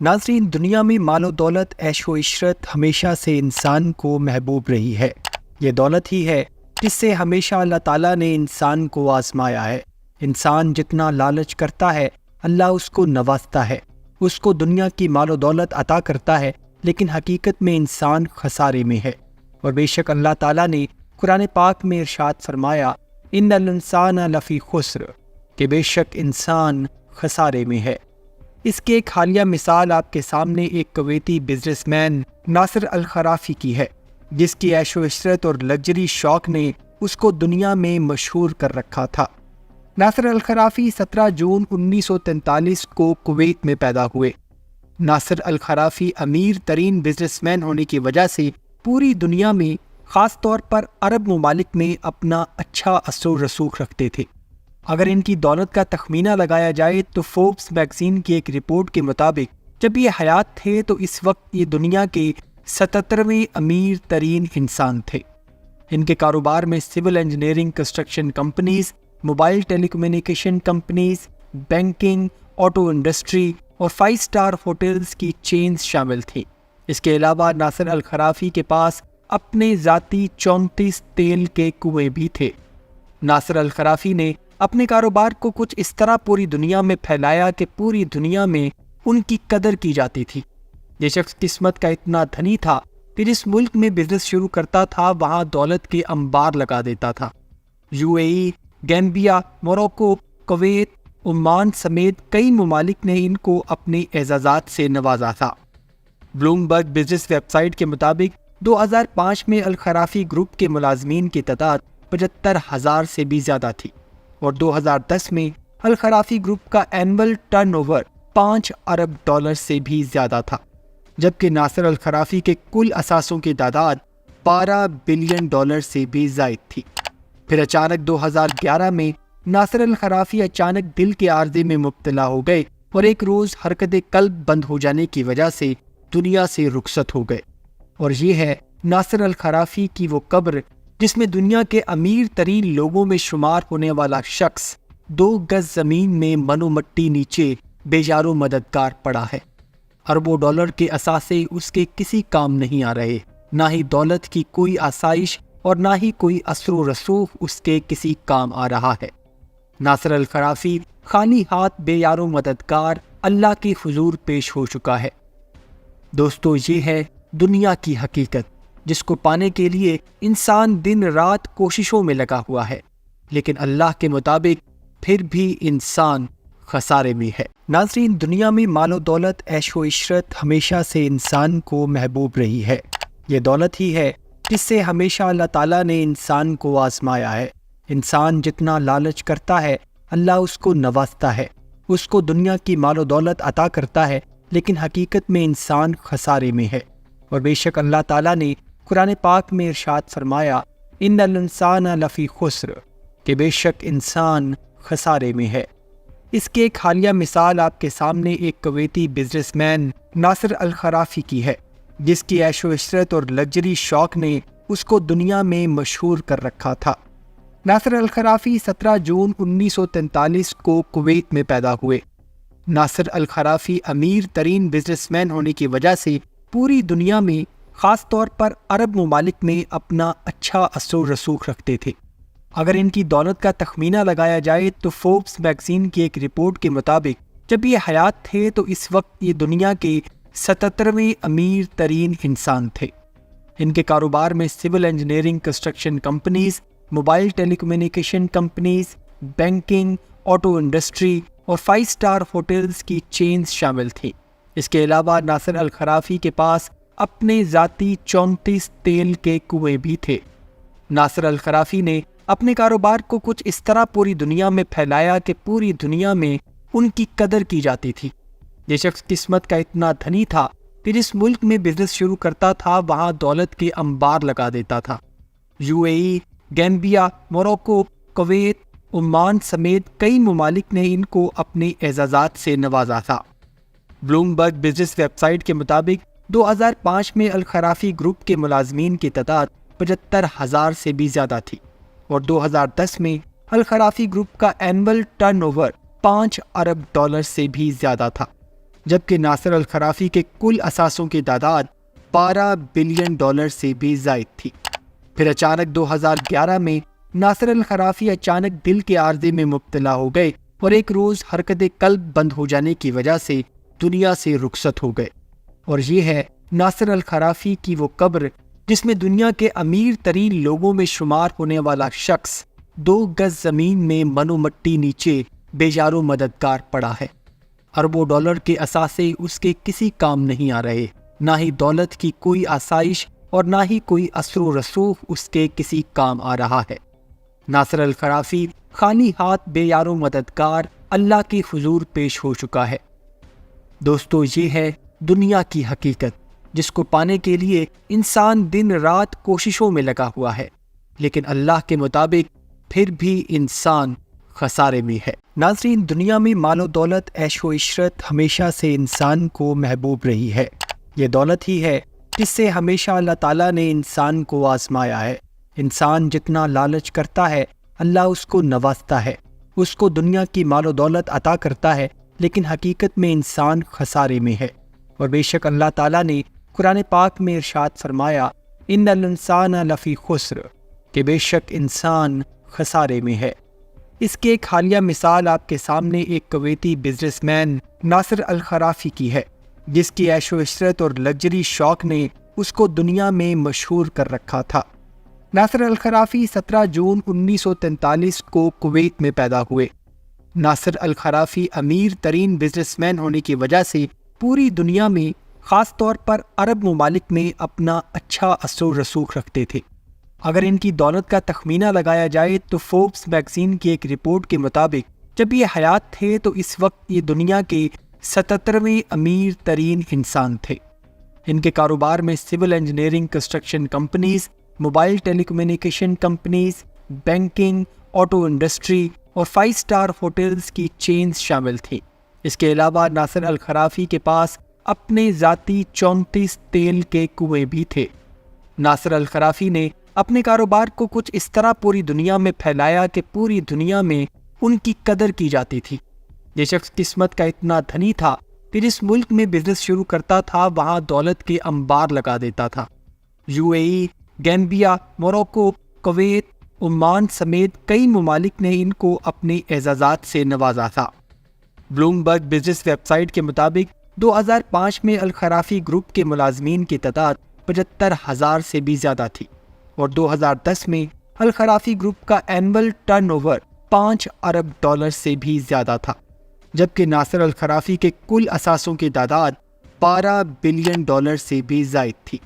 नाज़रीन, दुनिया में मालो दौलत ऐशो इशरत हमेशा से इंसान को महबूब रही है। ये दौलत ही है जिससे हमेशा अल्लाह ताला ने इंसान को आजमाया है। इंसान जितना लालच करता है अल्लाह उसको नवाजता है, उसको दुनिया की मालो दौलत अता करता है, लेकिन हकीकत में इंसान खसारे में है। और बेशक अल्लाह ताला ने कुरान पाक में इरशाद फरमाया, इन्नल इंसान लफ़ी खुस्र, कि बेशक इंसान खसारे में है। इसकी एक हालिया मिसाल आपके सामने एक कुवैती बिजनेसमैन नासिर अल खराफी की है, जिसकी ऐशो इशरत और लग्जरी शौक ने उसको दुनिया में मशहूर कर रखा था। नासिर अल खराफी 17 जून 1943 को कुवैत में पैदा हुए। नासिर अल खराफी अमीर तरीन बिजनेसमैन होने की वजह से पूरी दुनिया में, ख़ास तौर पर अरब ममालिक में अपना अच्छा असर रसूख रखते थे। अगर इनकी दौलत का तखमीना लगाया जाए तो फोर्ब्स मैगजीन की एक रिपोर्ट के मुताबिक जब ये हयात थे तो इस वक्त ये दुनिया के 77वें अमीर तरीन इंसान थे। इनके कारोबार में civil engineering construction companies, mobile telecommunication companies, banking, auto industry और 5 स्टार होटल्स की चेन्स शामिल थी। इसके अलावा नासिर अल खराफी के पास अपने ज़ाती 34 तेल के कुएं भी थे। नासिर अल खराफी ने अपने कारोबार को कुछ इस तरह पूरी दुनिया में फैलाया कि पूरी दुनिया में उनकी कदर की जाती थी। ये शख्स किस्मत का इतना धनी था कि जिस मुल्क में बिजनेस शुरू करता था वहाँ दौलत के अंबार लगा देता था। UAE, Gambia, Morocco, Kuwait, Oman समेत कई ममालिक ने इनको अपने एजाज़ात से नवाजा था। ब्लूमबर्ग बिजनेस वेबसाइट के मुताबिक 2005 में अल खराफी ग्रुप के मुलाजमीन की तादाद 75,000 से भी ज़्यादा थी और 2010 में अल खराफी ग्रुप का एनुअल टर्नओवर 5 अरब डॉलर से भी ज़्यादा था, जबकि नासिर अल खराफी के कुल असासों की तादाद 12 बिलियन डॉलर से भी ज़ायद थी। फिर अचानक 2011 में नासिर अल खराफी अचानक दिल के आर्जे में मुब्तला हो गए और एक रोज़ हरकत कल्ब बंद हो जाने की वजह से दुनिया से रुखसत हो गए। और ये है नासिर अल खराफी की वो कब्र जिसमें दुनिया के अमीर तरीन लोगों में शुमार होने वाला शख्स 2 गज ज़मीन में मनो मट्टी नीचे बेजारो मददगार पड़ा है। अरबों डॉलर के असासे उसके किसी काम नहीं आ रहे, ना ही दौलत की कोई आसाइश और ना ही कोई असर रसूख उसके किसी काम आ रहा है। नासिर अल खराफी खाली हाथ बेयारो मददगार अल्लाह के हुजूर पेश हो चुका है। दोस्तों, ये है दुनिया की हकीकत जिसको पाने के लिए इंसान दिन रात कोशिशों में लगा हुआ है, लेकिन अल्लाह के मुताबिक फिर भी इंसान खसारे में है। नाज़रीन, दुनिया में मालो दौलत ऐशो इशरत हमेशा से इंसान को महबूब रही है। ये दौलत ही है जिससे हमेशा अल्लाह ताला ने इंसान को आजमाया है। इंसान जितना लालच करता है अल्लाह उसको नवाजता है, उसको दुनिया की मालो दौलत अता करता है, लेकिन हकीकत में इंसान खसारे में है। और बेशक अल्लाह ताला ने कुरान पाक में इरशाद फरमाया, इन्नल इंसान लफ़ी खुस्र, कि बेशक इंसान खसारे में है। इसकी एक हालिया मिसाल आपके सामने एक कुवैती बिजनेसमैन नासिर अल खराफी की है, जिसकी ऐशो इशरत और लग्जरी शौक ने उसको दुनिया में मशहूर कर रखा था। नासिर अल खराफी 17 जून 1943 को कुवैत में पैदा हुए। नासिर अल खराफी अमीर तरीन बिजनेसमैन होने की वजह से पूरी दुनिया में, ख़ास तौर पर अरब ममालिक में अपना अच्छा असर रसूख रखते थे। अगर इनकी दौलत का तखमीना लगाया जाए तो फोर्ब्स मैगजीन की एक रिपोर्ट के मुताबिक जब ये हयात थे तो इस वक्त ये दुनिया के 77वें अमीर तरीन इंसान थे। इनके कारोबार में civil engineering construction companies, mobile telecommunication companies, banking, auto industry और 5 स्टार होटल्स की चेन्स शामिल थी। इसके अलावा नासिर अल खराफी के पास अपने ज़ाती 34 तेल के कुएं भी थे। नासिर अल खराफी ने अपने कारोबार को कुछ इस तरह पूरी दुनिया में फैलाया कि पूरी दुनिया में उनकी कदर की जाती थी। ये शख्स किस्मत का इतना धनी था कि जिस मुल्क में बिजनेस शुरू करता था वहाँ दौलत के अंबार लगा देता था। UAE, Gambia, Morocco, Kuwait, Oman समेत कई ममालिक ने इनको अपने एजाज़ात से नवाजा था। ब्लूमबर्ग बिजनेस वेबसाइट के मुताबिक 2005 में अल खराफी ग्रुप के मुलाजमीन की तादाद 75,000 से भी ज़्यादा थी और 2010 में अल खराफी ग्रुप का एनुअल टर्नओवर 5 अरब डॉलर से भी ज़्यादा था, جبکہ ناصر الخرافی کے کل اثاثوں کی تعداد $12 بلین سے بھی زائد تھی۔ پھر اچانک 2011 میں ناصر الخرافی اچانک دل کے عارضے میں مبتلا ہو گئے اور ایک روز حرکت قلب بند ہو جانے کی وجہ سے دنیا سے رخصت ہو گئے۔ اور یہ ہے ناصر الخرافی کی وہ قبر جس میں دنیا کے امیر ترین لوگوں میں شمار ہونے والا شخص 2 گز زمین میں منو مٹی نیچے بے یار و مددگار پڑا ہے۔ اربوں ڈالر کے اثاثے اس کے کسی کام نہیں آ رہے، نہ ہی دولت کی کوئی آسائش اور نہ ہی کوئی اثر و رسوخ اس کے کسی کام آ رہا ہے۔ ناصر الخرافی خالی ہاتھ بے یار و مددگار اللہ کے حضور پیش ہو چکا ہے۔ دوستو، یہ ہے دنیا کی حقیقت جس کو پانے کے لیے انسان دن رات کوششوں میں لگا ہوا ہے، لیکن اللہ کے مطابق پھر بھی انسان خسارے میں ہے۔ ناظرین، دنیا میں مال و دولت، عیش و عشرت ہمیشہ سے انسان کو محبوب رہی ہے۔ یہ دولت ہی ہے جس سے ہمیشہ اللہ تعالیٰ نے انسان کو آزمایا ہے۔ انسان جتنا لالچ کرتا ہے اللہ اس کو نوازتا ہے، اس کو دنیا کی مال و دولت عطا کرتا ہے، لیکن حقیقت میں انسان خسارے میں ہے۔ اور بے شک اللہ تعالیٰ نے قرآن پاک میں ارشاد فرمایا، ان الانسان لفی خسر، کہ بے شک انسان خسارے میں ہے۔ اس کی ایک حالیہ مثال آپ کے سامنے ایک کویتی بزنس مین ناصر الخرافی کی ہے، جس کی عیش و عشرت اور لگژری شوق نے اس کو دنیا میں مشہور کر رکھا تھا۔ ناصر الخرافی 17 جون 1943 کو کویت میں پیدا ہوئے۔ ناصر الخرافی امیر ترین بزنس مین ہونے کی وجہ سے پوری دنیا میں، خاص طور پر عرب ممالک میں اپنا اچھا اثر و رسوخ رکھتے تھے۔ اگر ان کی دولت کا تخمینہ لگایا جائے تو فوربس میگزین کی ایک رپورٹ کے مطابق جب یہ حیات تھے تو اس وقت یہ دنیا کے 77ویں امیر ترین انسان تھے۔ ان کے کاروبار میں civil engineering construction companies, mobile telecommunication companies, banking, auto industry اور 5 اسٹار ہوٹلز کی چینز شامل تھیں۔ اس کے علاوہ ناصر الخرافی کے پاس اپنے ذاتی 34 تیل کے کنویں بھی تھے۔ ناصر الخرافی نے اپنے کاروبار کو کچھ اس طرح پوری دنیا میں پھیلایا کہ پوری دنیا میں ان کی قدر کی جاتی تھی۔ یہ شخص قسمت کا اتنا دھنی تھا کہ جس ملک میں بزنس شروع کرتا تھا وہاں دولت کے انبار لگا دیتا تھا۔ UAE، Gambia, Morocco, Kuwait, Oman سمیت کئی ممالک نے ان کو اپنے اعزازات سے نوازا تھا۔ بلومبرگ بزنس ویب سائٹ کے مطابق 2005 میں الخرافی گروپ کے ملازمین کی تعداد 75,000 سے بھی زیادہ تھی، اور 2010 میں الخرافی گروپ کا اینول ٹرن اوور $5 ارب سے بھی زیادہ تھا، جبکہ ناصر الخرافی کے کل اثاثوں کی تعداد $12 بلین سے بھی زائد تھی۔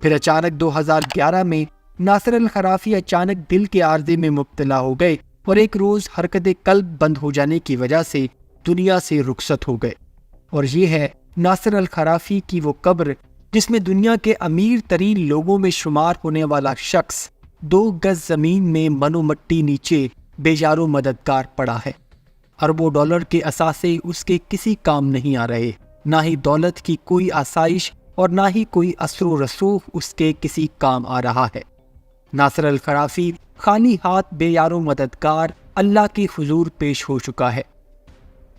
پھر اچانک 2011 میں ناصر الخرافی اچانک دل کے عارضے میں مبتلا ہو گئے اور ایک روز حرکت قلب بند ہو جانے کی وجہ سے دنیا سے رخصت ہو گئے۔ اور یہ ہے ناصر الخرافی کی وہ قبر جس میں دنیا کے امیر ترین لوگوں میں شمار ہونے والا شخص 2 گز زمین میں منو مٹی نیچے بے یار و مددگار پڑا ہے۔ اربوں ڈالر کے اثاثے اس کے کسی کام نہیں آ رہے، نہ ہی دولت کی کوئی آسائش اور نہ ہی کوئی اثر و رسوخ اس کے کسی کام آ رہا ہے۔ ناصر الخرافی خالی ہاتھ بے یار و مددگار اللہ کے حضور پیش ہو چکا ہے۔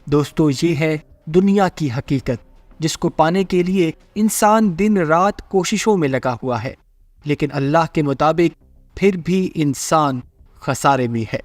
دوستو، یہ ہے دنیا کی حقیقت جس کو پانے کے لیے انسان دن رات کوششوں میں لگا ہوا ہے، لیکن اللہ کے مطابق پھر بھی انسان خسارے میں ہے۔